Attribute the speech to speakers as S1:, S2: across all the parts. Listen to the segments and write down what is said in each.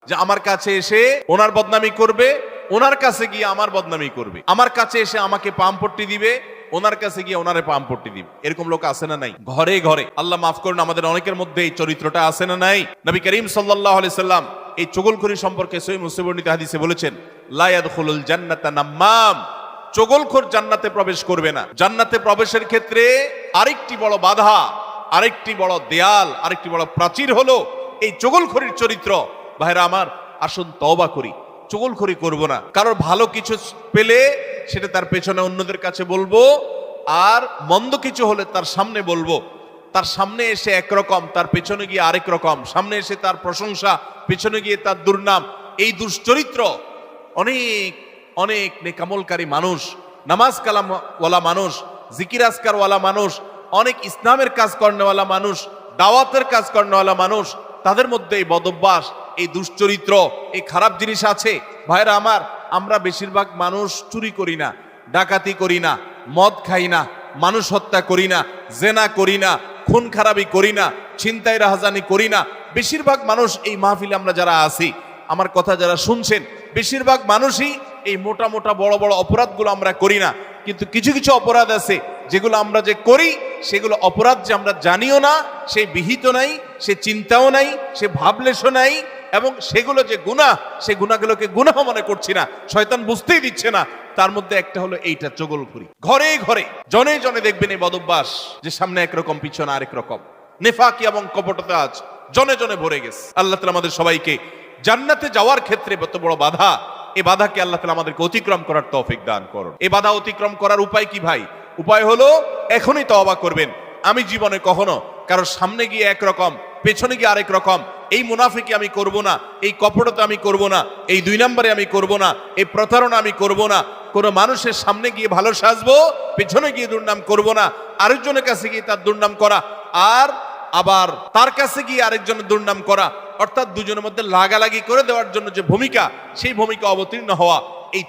S1: যে আমার কাছে এসে ওনার বদনামি করবে, ওনার কাছে গিয়ে আমার বদনামি করবে, আমার কাছে এসে আমাকে পামপট্টি দিবে, ওনার কাছে গিয়ে ওনারে পামপট্টি দিবে। এরকম লোক আছে না নাই? ঘরে ঘরে। আল্লাহ মাফ করুন, আমাদের অনেকের মধ্যে এই চরিত্রটা আছে না নাই? নবী করিম সাল্লাল্লাহু আলাইহি সাল্লাম এই চগলখড়ি সম্পর্কে সহিহ মুসলিম বর্ণিত হাদিসে বলেছেন, লা ইয়াদখুলুল জান্নাতা নাম্মাম, চগলখোর জান্নাতে প্রবেশ করবে না। জান্নাতে প্রবেশের ক্ষেত্রে আরেকটি বড় বাধা, আরেকটি বড় দেয়াল, আরেকটি বড় প্রাচীর হলো এই চগলখড়ির চরিত্র। ভাইরা আমার, আসুন তওবা করি, চগলখড়ি করব না। কারোর ভালো কিছু পেলে সেটা তার পেছনে অন্যদের কাছে বলবো, আর মন্দ কিছু হলে তার সামনে বলবো। তার সামনে এসে একরকম, তার পেছনে গিয়ে আরেক রকম, সামনে এসে তার প্রশংসা, পেছনে গিয়ে তার দুর্নাম। এই দুশ্চরিত্র অনেক অনেক নেকামলকারী মানুষ, নামাজ কালাম ওয়ালা মানুষ, জিকির আজকার ওয়ালা মানুষ, অনেক ইসলামের কাজ করেওয়ালা মানুষ, দাওয়াতের কাজ করেওয়ালা মানুষ, তাদের মধ্যে এই বদভ্যাস, এই দুশ্চরিত্র, এই খারাপ জিনিস আছে। ভাইরা আমার, আমরা বেশিরভাগ মানুষ চুরি করি না, ডাকাতি করি না, মদ খাই না, মানুষ হত্যা করি না, জেনা করি না, খুন খারাপি করি না, ছিনতাই রাহাজানি করি না। বেশিরভাগ মানুষ এই মাহফিলে আমরা যারা আছি, আমার কথা যারা শুনছেন, বেশিরভাগ মানুষই এই মোটা মোটা বড় বড় অপরাধগুলো আমরা করি না। কিন্তু কিছু কিছু অপরাধ আছে যেগুলো আমরা যে করি, সেগুলো অপরাধ যে আমরা জানিও না, সে বিহিত নাই, সে চিন্তাও নাই, সে ভাবলেশও নাই, এবং সেগুলো যে গুনাহ, সে গুনাহগুলোকে গুনাহ মনে করছি না, শয়তান বুঝতেই দিচ্ছে না। তার মধ্যে একটা হলো এইটা, চগলখড়ি। ঘরে ঘরে, জনে জনে দেখবেন এই বদভ্যাস, যে সামনে একরকম পিছনে আরেক রকম, নেফাকি এবং কপটতা আজ জনে জনে ভরে গেছে। আল্লাহ তাআলা আমাদের সবাইকে জান্নাতে যাওয়ার ক্ষেত্রে যত বড় বাধা, এই বাধাকে আল্লাহ তাআলা আমাদেরকে অতিক্রম করার তৌফিক দান করুন। এই বাধা অতিক্রম করার উপায় কি ভাই? উপায় হলো এখনই তওবা করবেন। আমি জীবনে কখনো কারোর সামনে গিয়ে একরকম, পেছনে গিয়ে আরেক রকম, এই মুনাফিকি আমি করব না, এই কপটতা আমি করব না, এই 2 নম্বরে আমি করব না, এই প্রতারণা আমি করব না। কোনো মানুষের সামনে গিয়ে ভালো সাজবো, পেছনে গিয়ে দুর্নাম করব না, আরেকজনের কাছে গিয়ে তার দুর্নাম করা, আর আবার তার কাছে গিয়ে আরেকজনের দুর্নাম করা, অর্থাৎ দুজনের মধ্যে লাগালাগি করে দেওয়ার জন্য যে ভূমিকা, সেই ভূমিকা অবতীর্ণ হওয়া। এই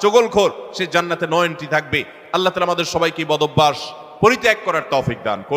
S1: চগলখোর সে জান্নাতে 9 এন্ট্রি থাকবে। আল্লাহ তাআলা আমাদের সবাইকে বদভ্যাস পরিত্যাগ করার তৌফিক দান করুন।